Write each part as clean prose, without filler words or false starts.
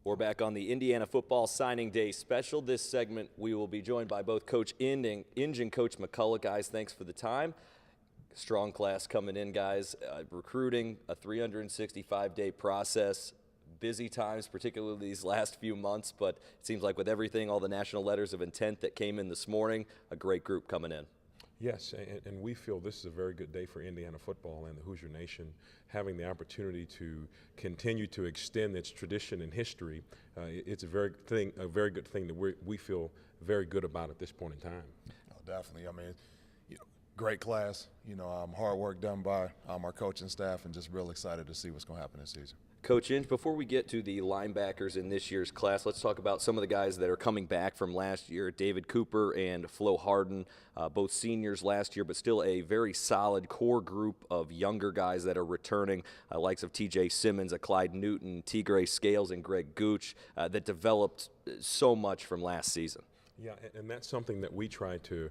We're back on the Indiana Football Signing Day special. This segment, we will be joined by both Coach Inge and Coach McCullough. Guys, thanks for the time. Strong class coming in, guys. Recruiting, a 365-day process. Busy times, particularly these last few months, but it seems like with everything, all the national letters of intent that came in this morning, a great group coming in. Yes, and we feel this is a very good day for Indiana football and the Hoosier Nation, having the opportunity to continue to extend its tradition and history. It's a very good thing that we feel very good about at this point in time. Oh, definitely. I mean, great class. Hard work done by our coaching staff, and just real excited to see what's going to happen this season. Coach Inge, before we get to the linebackers in this year's class, let's talk about some of the guys that are coming back from last year. David Cooper and Flo Harden, both seniors last year, but still a very solid core group of younger guys that are returning, likes of TJ Simmons, Clyde Newton, Tigre Scales, and Greg Gooch, that developed so much from last season. Yeah, and that's something that we try to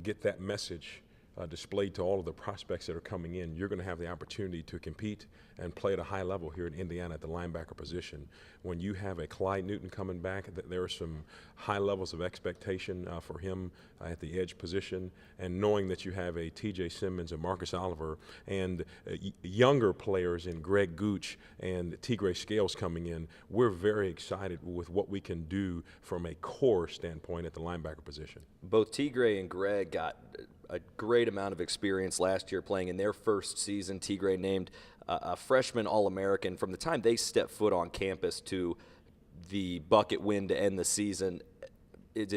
get that message displayed to all of the prospects that are coming in. You're going to have the opportunity to compete and play at a high level here in Indiana at the linebacker position. When you have a Clyde Newton coming back, there are some high levels of expectation for him at the edge position, and knowing that you have a TJ Simmons and Marcus Oliver and younger players in Greg Gooch and Tigre Scales coming in, we're very excited with what we can do from a core standpoint at the linebacker position. Both Tigre and Greg got a great amount of experience last year playing in their first season. Tigre named a freshman All-American. From the time they stepped foot on campus to the bucket win to end the season, is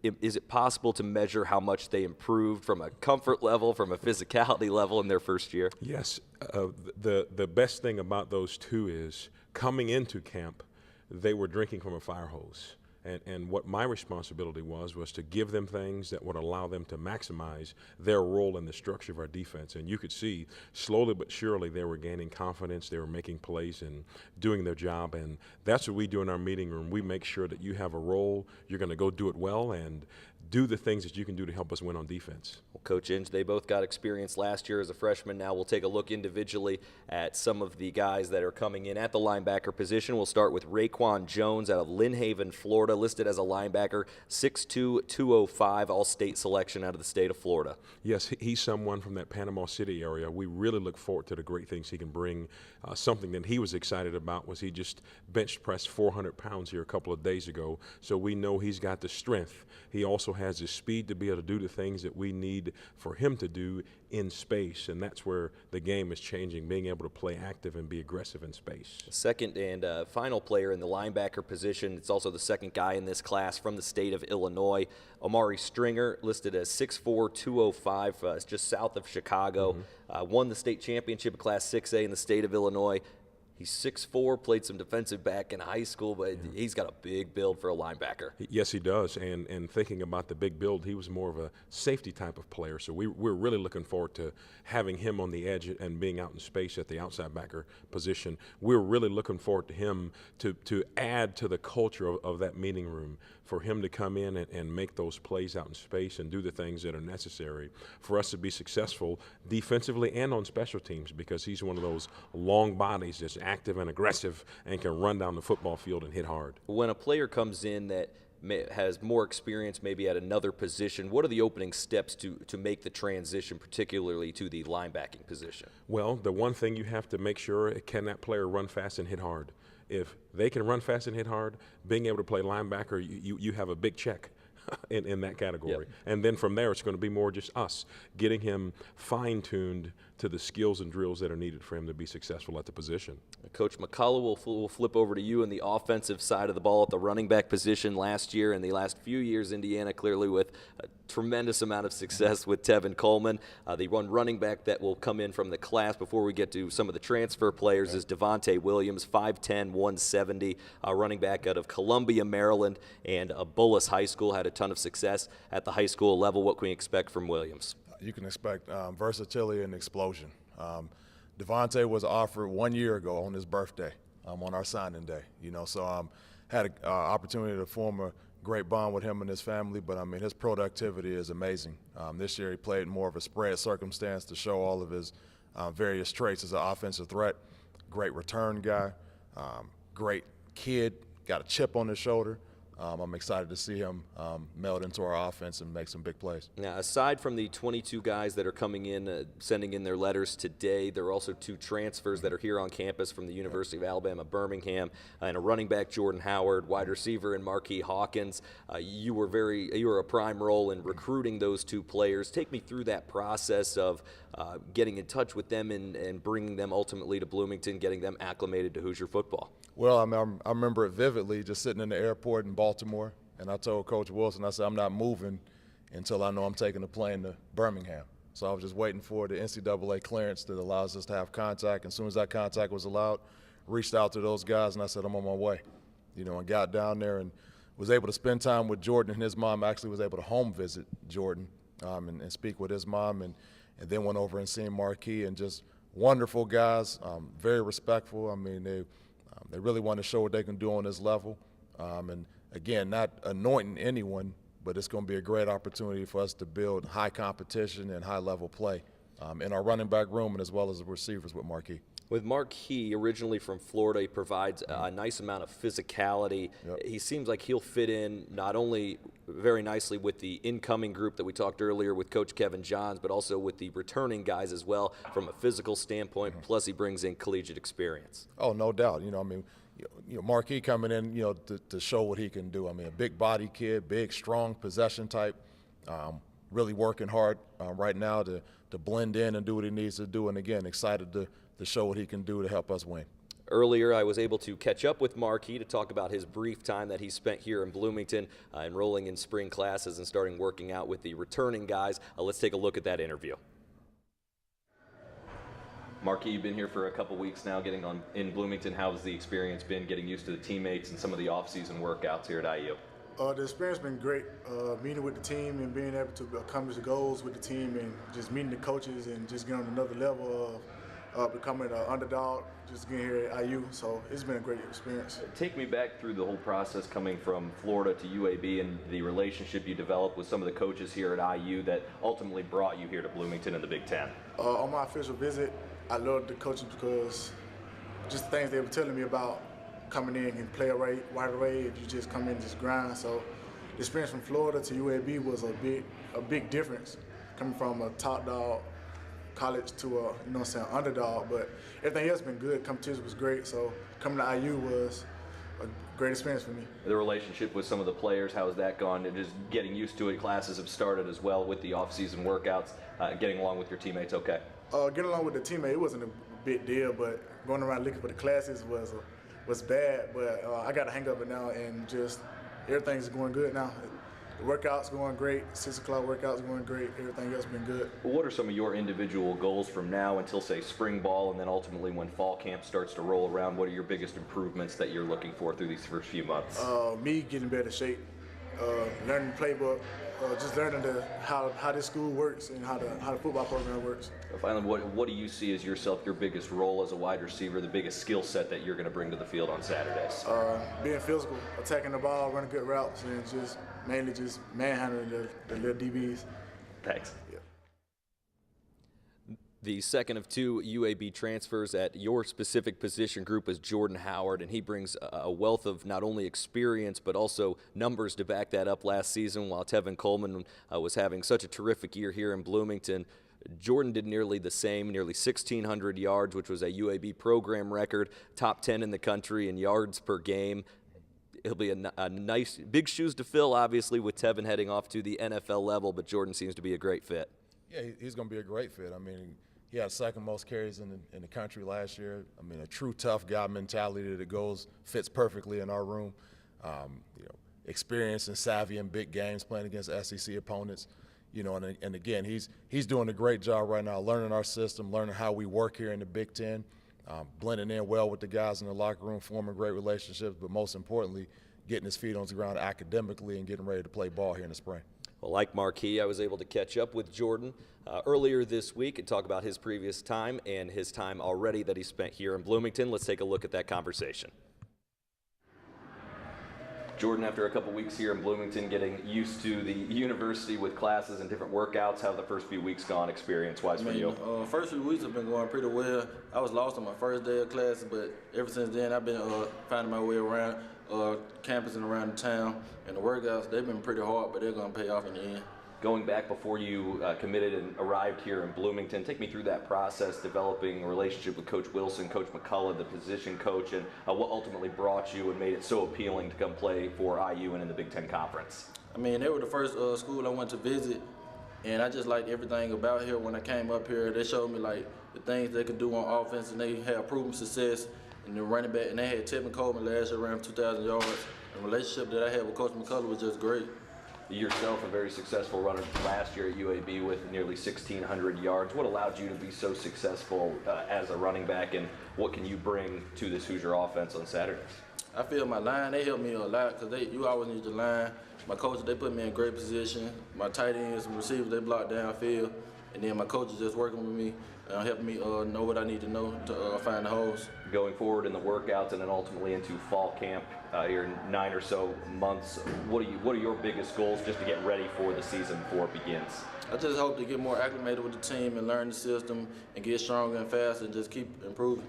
it possible to measure how much they improved from a comfort level, from a physicality level in their first year? Yes. The best thing about those two is coming into camp, they were drinking from a fire hose. And what my responsibility was to give them things that would allow them to maximize their role in the structure of our defense. And you could see slowly but surely they were gaining confidence, they were making plays and doing their job. And that's what we do in our meeting room. We make sure that you have a role, you're going to go do it well, and do the things that you can do to help us win on defense. Well, Coach Inge, they both got experience last year as a freshman. Now we'll take a look individually at some of the guys that are coming in at the linebacker position. We'll start with Raquan Jones out of Lynn Haven, Florida, listed as a linebacker, 6'2", 205, all-state selection out of the state of Florida. Yes, he's someone from that Panama City area. We really look forward to the great things he can bring. Something that he was excited about was he just bench pressed 400 pounds here a couple of days ago, so we know he's got the strength. He also has the speed to be able to do the things that we need for him to do in space, and that's where the game is changing, being able to play active and be aggressive in space. Second and final player in the linebacker position. It's also the second guy in this class from the state of Illinois. Omari Stringer, listed as 6'4", 205, just south of Chicago. Won the state championship of Class 6A in the state of Illinois. He's 6'4", played some defensive back in high school, but he's got a big build for a linebacker. Yes, he does. And thinking about the big build, he was more of a safety type of player. So we're really looking forward to having him on the edge and being out in space at the outside backer position. We're really looking forward to him to add to the culture of that meeting room, for him to come in and make those plays out in space and do the things that are necessary for us to be successful defensively and on special teams, because he's one of those long bodies that's active and aggressive and can run down the football field and hit hard. When a player comes in that has more experience maybe at another position, what are the opening steps to make the transition, particularly to the linebacking position? Well, the one thing you have to make sure, can that player run fast and hit hard? If they can run fast and hit hard, being able to play linebacker, you have a big check in that category. Yep. And then from there, it's going to be more just us getting him fine-tuned to the skills and drills that are needed for him to be successful at the position. Coach McCullough, will flip over to you on the offensive side of the ball at the running back position. Last year and the last few years, Indiana clearly with a tremendous amount of success with Tevin Coleman. The one running back that will come in from the class before we get to some of the transfer players is Devonte Williams, 5'10", 170, running back out of Columbia, Maryland, and Bullis High School. Had a ton of success at the high school level. What can we expect from Williams? You can expect versatility and explosion. Devonte was offered 1 year ago on his birthday, on our signing day. So had an opportunity to form a great bond with him and his family. But I mean, his productivity is amazing. This year he played more of a spread circumstance to show all of his various traits as an offensive threat. Great return guy, great kid, got a chip on his shoulder. I'm excited to see him meld into our offense and make some big plays. Now, aside from the 22 guys that are coming in, sending in their letters today, there are also 2 transfers that are here on campus from the University of Alabama, Birmingham, and a running back, Jordan Howard, wide receiver, and Marquis Hawkins. You were a prime role in recruiting those 2 players. Take me through that process of getting in touch with them and bringing them ultimately to Bloomington, getting them acclimated to Hoosier football. Well, I remember it vividly, just sitting in the airport in Baltimore, and I told Coach Wilson, I said, I'm not moving until I know I'm taking a plane to Birmingham. So I was just waiting for the NCAA clearance that allows us to have contact. And as soon as that contact was allowed, reached out to those guys, and I said, I'm on my way. And got down there and was able to spend time with Jordan and his mom. Actually was able to home visit Jordan and speak with his mom, and then went over and seen Marquis, and just wonderful guys, very respectful. I mean, they really want to show what they can do on this level. And again, not anointing anyone, but it's going to be a great opportunity for us to build high competition and high level play in our running back room, and as well as the receivers with Marquis. With Marquis, originally from Florida, he provides a nice amount of physicality. Yep. He seems like he'll fit in not only very nicely with the incoming group that we talked earlier with Coach Kevin Johns, but also with the returning guys as well from a physical standpoint. Plus, he brings in collegiate experience. Oh, no doubt. Marquis coming in, to show what he can do. I mean, a big body kid, big, strong possession type, really working hard right now to blend in and do what he needs to do. And again, excited to show what he can do to help us win. Earlier, I was able to catch up with Marquis to talk about his brief time that he spent here in Bloomington, enrolling in spring classes and starting working out with the returning guys. Let's take a look at that interview. Marquis, you've been here for a couple weeks now, getting on in Bloomington. How has the experience been getting used to the teammates and some of the off-season workouts here at IU? The experience has been great, meeting with the team and being able to accomplish the goals with the team, and just meeting the coaches and just getting on another level of becoming an underdog, just getting here at IU. So it's been a great experience. Take me back through the whole process coming from Florida to UAB and the relationship you developed with some of the coaches here at IU that ultimately brought you here to Bloomington in the Big Ten. On my official visit, I loved the coaches because just the things they were telling me about coming in and play right away if you just come in and just grind. So the experience from Florida to UAB was a big difference, coming from a top dog college to a underdog. But everything else has been good. Competition was great. So coming to IU was a great experience for me. The relationship with some of the players, how has that gone? And just getting used to it. Classes have started as well with the off-season workouts. Getting along with your teammates, okay? Getting along with the teammate, it wasn't a big deal, but going around looking for the classes was bad. But I got the hang of it now, and just everything's going good now. The workout's going great. 6 o'clock workout's going great. Everything else been good. What are some of your individual goals from now until, say, spring ball, and then ultimately when fall camp starts to roll around? What are your biggest improvements that you're looking for through these first few months? Me getting better shape, learning the playbook, just learning how this school works and how the football program works. Finally, what do you see as your biggest role as a wide receiver, the biggest skill set that you're going to bring to the field on Saturdays? Being physical, attacking the ball, running good routes, and just mainly just manhandling the little DBs. Thanks. Yeah. The second of 2 UAB transfers at your specific position group is Jordan Howard, and he brings a wealth of not only experience but also numbers to back that up last season while Tevin Coleman was having such a terrific year here in Bloomington. Jordan did nearly the same, nearly 1,600 yards, which was a UAB program record, top 10 in the country in yards per game. It'll be a nice, big shoes to fill, obviously, with Tevin heading off to the NFL level, but Jordan seems to be a great fit. Yeah, he's going to be a great fit. I mean, he had second most carries in the country last year. I mean, a true tough guy mentality that fits perfectly in our room. Experience and savvy in big games, playing against SEC opponents. And again, he's doing a great job right now, learning our system, learning how we work here in the Big Ten, blending in well with the guys in the locker room, forming great relationships, but most importantly, getting his feet on the ground academically and getting ready to play ball here in the spring. Well, like Marquis, I was able to catch up with Jordan earlier this week and talk about his previous time and his time already that he spent here in Bloomington. Let's take a look at that conversation. Jordan, after a couple weeks here in Bloomington, getting used to the university with classes and different workouts, how have the first few weeks gone experience-wise for you? First few weeks have been going pretty well. I was lost on my first day of class, but ever since then I've been finding my way around campus and around the town. And the workouts, they've been pretty hard, but they're going to pay off in the end. Going back before you committed and arrived here in Bloomington, take me through that process, developing a relationship with Coach Wilson, Coach McCullough, the position coach, and what ultimately brought you and made it so appealing to come play for IU and in the Big Ten Conference. I mean, they were the first school I went to visit, and I just liked everything about here. When I came up here, they showed me like the things they could do on offense, and they had proven success in the running back. And they had Tevin Coleman last year around 2,000 yards. The relationship that I had with Coach McCullough was just great. Yourself, a very successful runner last year at UAB with nearly 1,600 yards. What allowed you to be so successful as a running back, and what can you bring to this Hoosier offense on Saturdays? I feel my line, they help me a lot because you always need your line. My coaches, they put me in great position. My tight ends and receivers, they block downfield. And then my coach is just working with me, helping me know what I need to know to find the holes. Going forward in the workouts and then ultimately into fall camp here in 9 or so months, what are your biggest goals just to get ready for the season before it begins? I just hope to get more acclimated with the team and learn the system and get stronger and faster and just keep improving.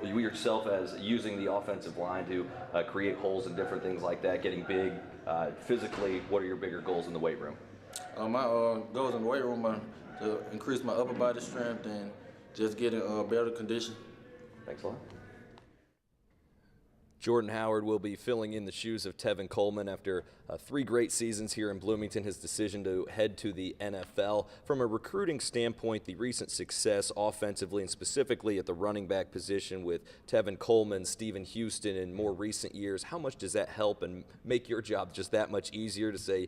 You yourself, as using the offensive line to create holes and different things like that, getting big physically, what are your bigger goals in the weight room? My goals in the weight room are to increase my upper body strength and just get in better condition. Thanks a lot. Jordan Howard will be filling in the shoes of Tevin Coleman after 3 great seasons here in Bloomington. His decision to head to the NFL. From a recruiting standpoint, the recent success offensively and specifically at the running back position with Tevin Coleman, Stephen Houston in more recent years, how much does that help and make your job just that much easier to say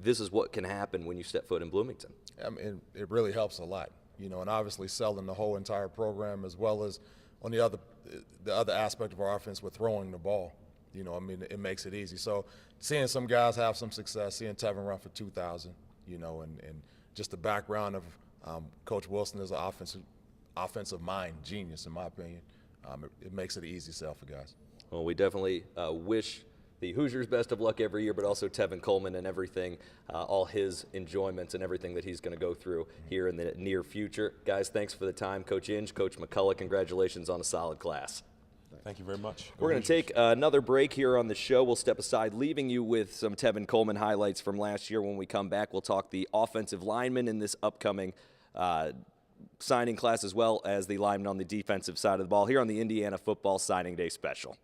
this is what can happen when you step foot in Bloomington? I mean, it really helps a lot, and obviously selling the whole entire program as well as on the other aspect of our offense with throwing the ball. I mean, it makes it easy. So seeing some guys have some success, seeing Tevin run for 2,000, and just the background of Coach Wilson is an offensive mind genius, in my opinion. It makes it an easy sell for guys. Well, we definitely wish the Hoosiers best of luck every year, but also Tevin Coleman and everything, all his enjoyments and everything that he's going to go through here in the near future. Guys, thanks for the time. Coach Inge, Coach McCullough, congratulations on a solid class. Thank you very much. We're going to take another break here on the show. We'll step aside, leaving you with some Tevin Coleman highlights from last year. When we come back, we'll talk the offensive linemen in this upcoming signing class, as well as the linemen on the defensive side of the ball here on the Indiana Football Signing Day Special.